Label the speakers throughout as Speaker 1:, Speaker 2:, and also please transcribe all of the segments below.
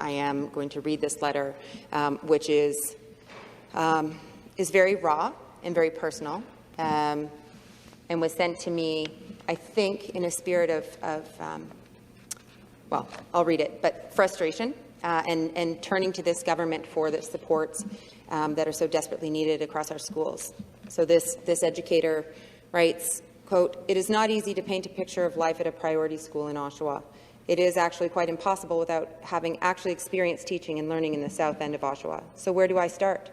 Speaker 1: I am going to read this letter, which is very raw and very personal, and was sent to me, I think, in a spirit of well, I'll read it, but frustration and turning to this government for the supports that are so desperately needed across our schools. So this educator writes, quote, "It is not easy to paint a picture of life at a priority school in Oshawa. It is actually quite impossible without having actually experienced teaching and learning in the south end of Oshawa. So where do I start?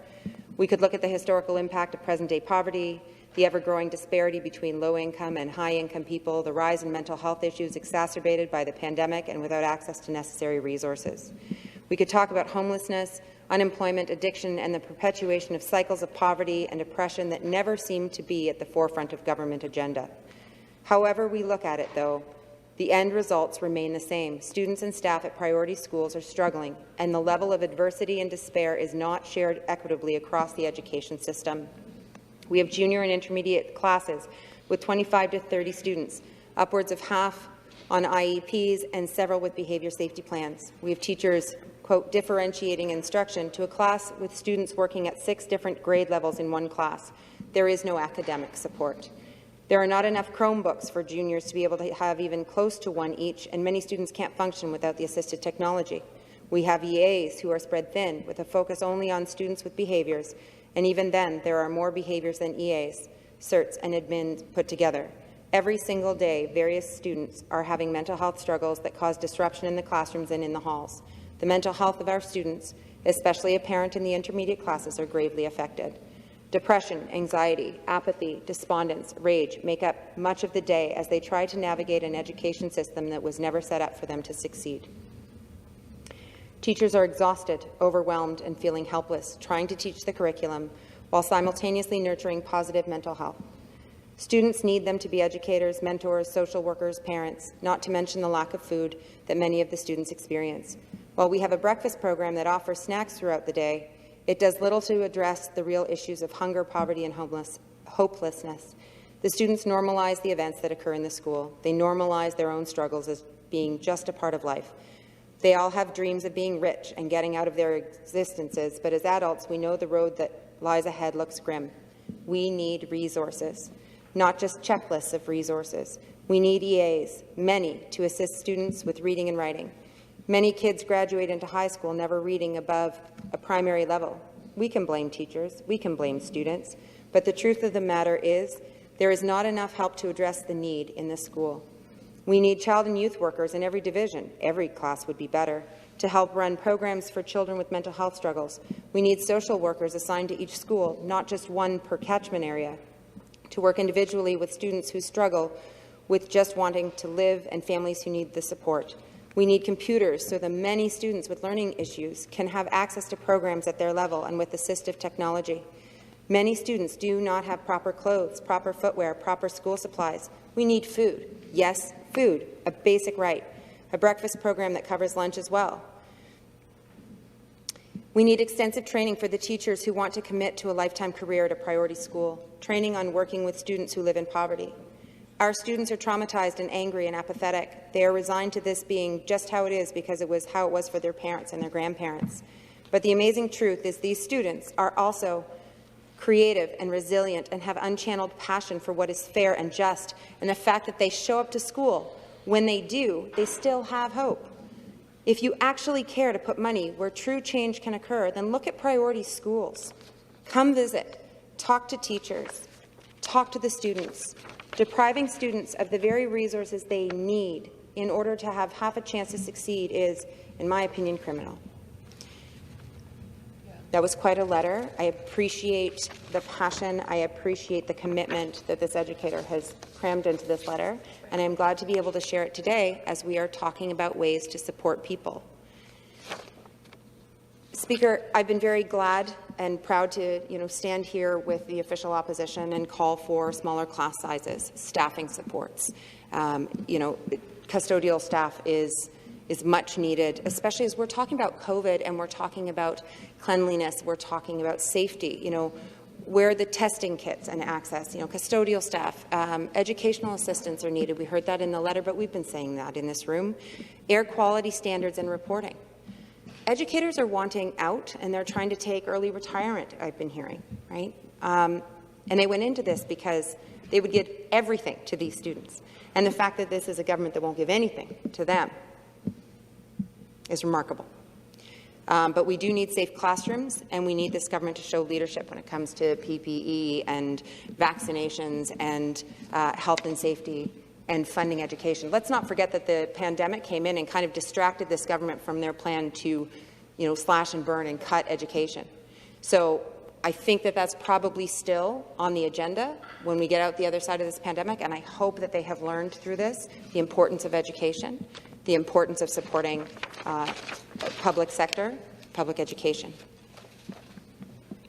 Speaker 1: We could look at the historical impact of present-day poverty, the ever-growing disparity between low-income and high-income people, the rise in mental health issues exacerbated by the pandemic and without access to necessary resources. We could talk about homelessness, unemployment, addiction, and the perpetuation of cycles of poverty and oppression that never seem to be at the forefront of government agenda. However we look at it, though, the end results remain the same. Students and staff at priority schools are struggling, and the level of adversity and despair is not shared equitably across the education system. We have junior and intermediate classes with 25 to 30 students, upwards of half on IEPs and several with behaviour safety plans. We have teachers, quote, differentiating instruction to a class with students working at 6 different grade levels in one class. There is no academic support. There are not enough Chromebooks for juniors to be able to have even close to one each, and many students can't function without the assisted technology. We have EAs who are spread thin, with a focus only on students with behaviours, and even then, there are more behaviours than EAs, CERTs, and admins put together. Every single day, various students are having mental health struggles that cause disruption in the classrooms and in the halls. The mental health of our students, especially apparent in the intermediate classes, are gravely affected. Depression, anxiety, apathy, despondence, rage make up much of the day as they try to navigate an education system that was never set up for them to succeed. Teachers are exhausted, overwhelmed, and feeling helpless, trying to teach the curriculum while simultaneously nurturing positive mental health. Students need them to be educators, mentors, social workers, parents, not to mention the lack of food that many of the students experience. While we have a breakfast program that offers snacks throughout the day, it does little to address the real issues of hunger, poverty, and hopelessness. The students normalize the events that occur in the school. They normalize their own struggles as being just a part of life. They all have dreams of being rich and getting out of their existences, but as adults, we know the road that lies ahead looks grim. We need resources, not just checklists of resources. We need EAs, many, to assist students with reading and writing. Many kids graduate into high school never reading above a primary level. We can blame teachers, we can blame students, but the truth of the matter is there is not enough help to address the need in the school. We need child and youth workers in every division, every class would be better, to help run programs for children with mental health struggles. We need social workers assigned to each school, not just one per catchment area, to work individually with students who struggle with just wanting to live and families who need the support. We need computers so the many students with learning issues can have access to programs at their level and with assistive technology. Many students do not have proper clothes, proper footwear, proper school supplies. We need food. Yes, food, a basic right. A breakfast program that covers lunch as well. We need extensive training for the teachers who want to commit to a lifetime career at a priority school, training on working with students who live in poverty. Our students are traumatized and angry and apathetic. They are resigned to this being just how it is because it was how it was for their parents and their grandparents. But the amazing truth is these students are also creative and resilient and have unchanneled passion for what is fair and just, and the fact that they show up to school, when they do, they still have hope. If you actually care to put money where true change can occur, then look at priority schools. Come visit, talk to teachers, talk to the students. Depriving students of the very resources they need in order to have half a chance to succeed is, in my opinion, criminal. That was quite a letter. I appreciate the passion. I appreciate the commitment that this educator has crammed into this letter, and I'm glad to be able to share it today as we are talking about ways to support people. Speaker, I've been very glad and proud to stand here with the official opposition and call for smaller class sizes, staffing supports. Custodial staff is much needed, especially as we're talking about COVID and we're talking about cleanliness, we're talking about safety, where the testing kits and access, custodial staff, educational assistants are needed. We heard that in the letter, but we've been saying that in this room. Air quality standards and reporting. educators are wanting out, and they're trying to take early retirement, I've been hearing, right? And they went into this because they would give everything to these students. And the fact that this is a government that won't give anything to them is remarkable. But we do need safe classrooms, and we need this government to show leadership when it comes to PPE and vaccinations and health and safety and funding education. Let's not forget that the pandemic came in and kind of distracted this government from their plan to, slash and burn and cut education. So I think that that's probably still on the agenda when we get out the other side of this pandemic, and I hope that they have learned through this the importance of education, the importance of supporting public sector, public education.